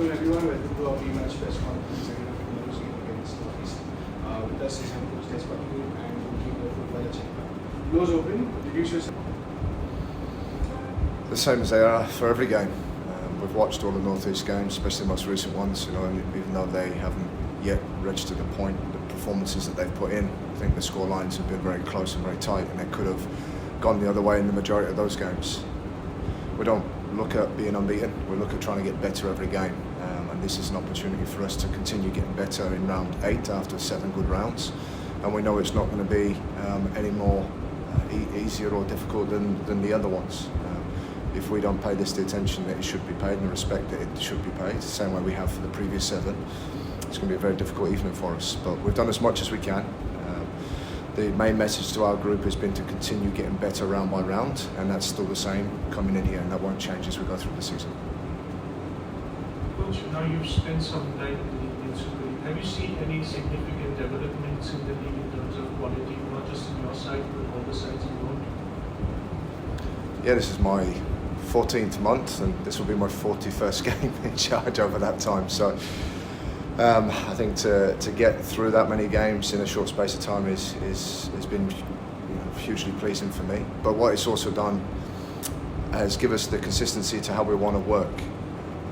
afternoon, everyone. Welcome to our pre-match press conference ahead of tomorrow's game against Northeast. With us is head coach Buckingham and goalkeeper Phurba Lachenpa. Doors open. Introduce yourself. The same as they are for every game. We've watched all the Northeast games, especially the most recent ones. And even though they haven't yet registered the point, the performances that they've put in, I think the score lines have been very close and very tight, and it could have gone the other way in the majority of those games. We don't look at being unbeaten. We look at trying to get better every game, and this is an opportunity for us to continue getting better in round 8 after 7 good rounds. And we know it's not going to be any more easier or difficult than the other ones. If we don't pay this the attention that it should be paid and the respect that it should be paid, the same way we have for the previous 7, it's going to be a very difficult evening for us. But we've done as much as we can. The main message to our group has been to continue getting better round by round, and that's still the same coming in here, and that won't change as we go through the season. Coach, now you've spent some time in the Indian Super League. Have you seen any significant developments in the league in terms of quality, not just in your side, but all the sides involved? Yeah, this is my 14th month, and this will be my 41st game in charge over that time. So I think to get through that many games in a short space of time has been hugely pleasing for me. But what it's also done has given us the consistency to how we want to work.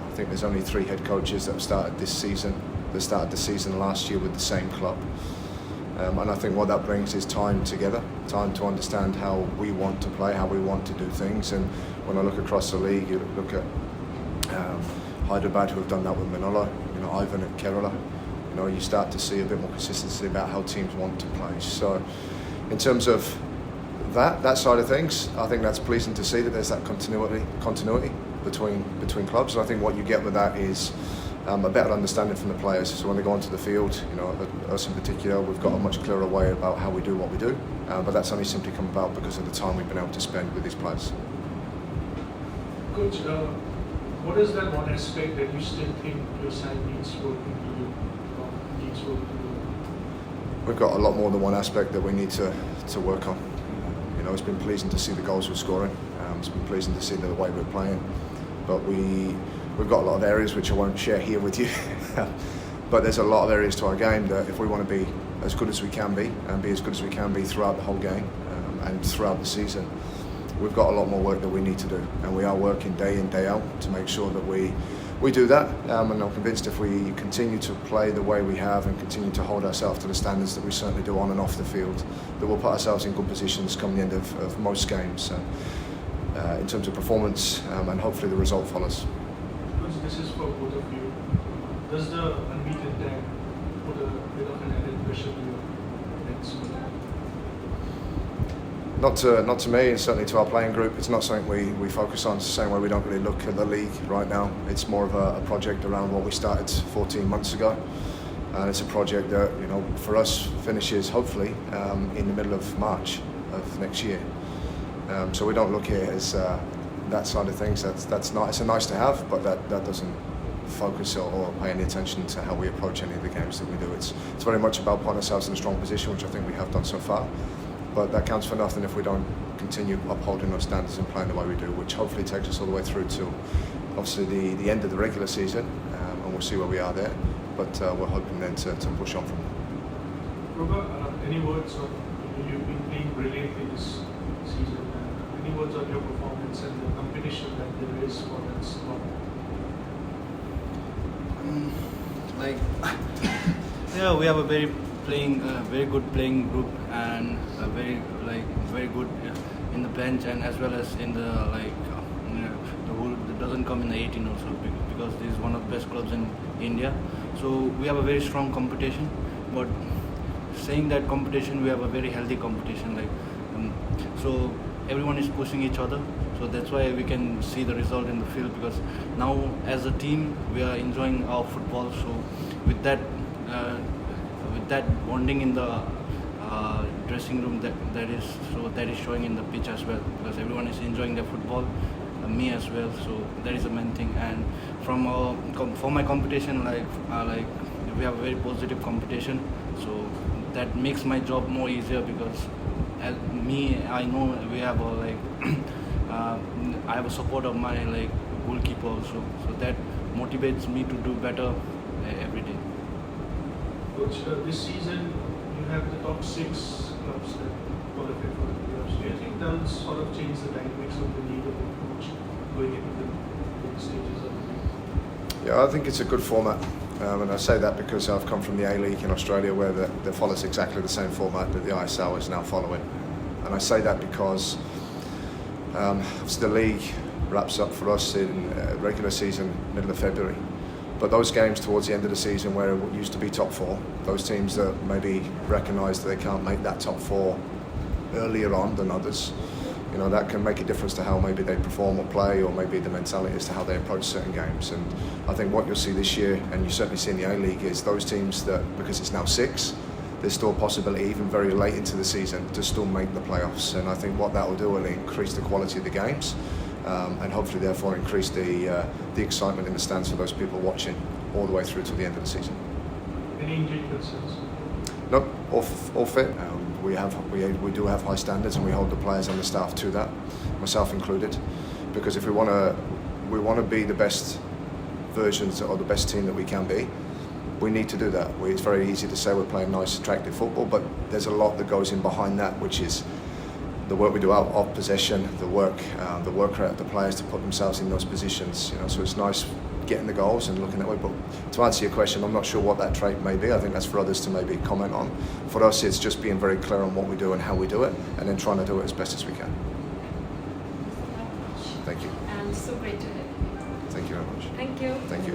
I think there's only 3 head coaches that have started this season. They started the season last year with the same club. And I think what that brings is time together, time to understand how we want to play, how we want to do things. And when I look across the league, you look at Hyderabad, who have done that with Manila, Ivan at Kerala. You start to see a bit more consistency about how teams want to play. So, in terms of that side of things, I think that's pleasing to see that there's that continuity between clubs. And I think what you get with that is a better understanding from the players. So when they go onto the field, us in particular, we've got a much clearer way about how we do what we do. But that's only simply come about because of the time we've been able to spend with these players. Coach, what is that one aspect that you still think your side needs working to do? We've got a lot more than one aspect that we need to work on. It's been pleasing to see the goals we're scoring. It's been pleasing to see the way we're playing. But we've got a lot of areas which I won't share here with you. But there's a lot of areas to our game that if we want to be as good as we can be and be as good as we can be throughout the whole game and throughout the season, we've got a lot more work that we need to do, and we are working day in, day out to make sure that we do that. And I'm convinced if we continue to play the way we have and continue to hold ourselves to the standards that we certainly do on and off the field, that we'll put ourselves in good positions come the end of most games in terms of performance, and hopefully the result follows. This is for both of you. Does the unbeaten tag put a bit of an added pressure to you next week? Not to me, and certainly to our playing group. It's not something we focus on. It's the same way we don't really look at the league right now. It's more of a project around what we started 14 months ago. And it's a project that, for us finishes hopefully in the middle of March of next year. So we don't look at it as that side of things. That's not. It's a nice to have, but that doesn't focus or pay any attention to how we approach any of the games that we do. It's very much about putting ourselves in a strong position, which I think we have done so far. But that counts for nothing if we don't continue upholding those standards and playing the way we do, which hopefully takes us all the way through to obviously the end of the regular season, and we'll see where we are there. But we're hoping then to push on from there. Phurba, any words on you've been playing brilliantly this season? Any words on your performance and the competition that there is for that spot? Yeah, we have a very good playing group, and very good in the bench, and as well as in the the whole that doesn't come in the 18 also, because this is one of the best clubs in India. So we have a very strong competition, but saying that competition, we have a very healthy competition. So everyone is pushing each other. So that's why we can see the result in the field, because now as a team we are enjoying our football. So with that bonding in the dressing room, that is showing in the pitch as well, because everyone is enjoying their football, me as well. So that is the main thing. And for my competition, we have a very positive competition. So that makes my job more easier, because I know we have I have a support of my goalkeeper also. So that motivates me to do better every day. Coach, this season you have the top 6 clubs that qualify for the playoffs. Do you think that will sort of change the dynamics of the league a bit much going into the stages of the league? Yeah, I think it's a good format. And I say that because I've come from the A-League in Australia where that follows exactly the same format that the ISL is now following. And I say that because the league wraps up for us in regular season, middle of February. But those games towards the end of the season where it used to be top 4, those teams that maybe recognise that they can't make that top 4 earlier on than others, you know, that can make a difference to how maybe they perform or play, or maybe the mentality as to how they approach certain games. And I think what you'll see this year, and you certainly see in the A-League, is those teams that, because it's now 6, there's still a possibility, even very late into the season, to still make the playoffs. And I think what that will do will increase the quality of the games, and hopefully therefore increase the excitement in the stands for those people watching all the way through to the end of the season. Any injury concerns? No, all fit. We do have high standards, and we hold the players and the staff to that, myself included, because if we want to be the best versions or the best team that we can be, we need to do that. It's very easy to say we're playing nice, attractive football, but there's a lot that goes in behind that, which is the work we do out of possession, the work rate of the players to put themselves in those positions. You know, so it's nice getting the goals and looking that way. But to answer your question, I'm not sure what that trait may be. I think that's for others to maybe comment on. For us, it's just being very clear on what we do and how we do it, and then trying to do it as best as we can. Thank you. And so great to have you. Thank you very much. Thank you. Thank you.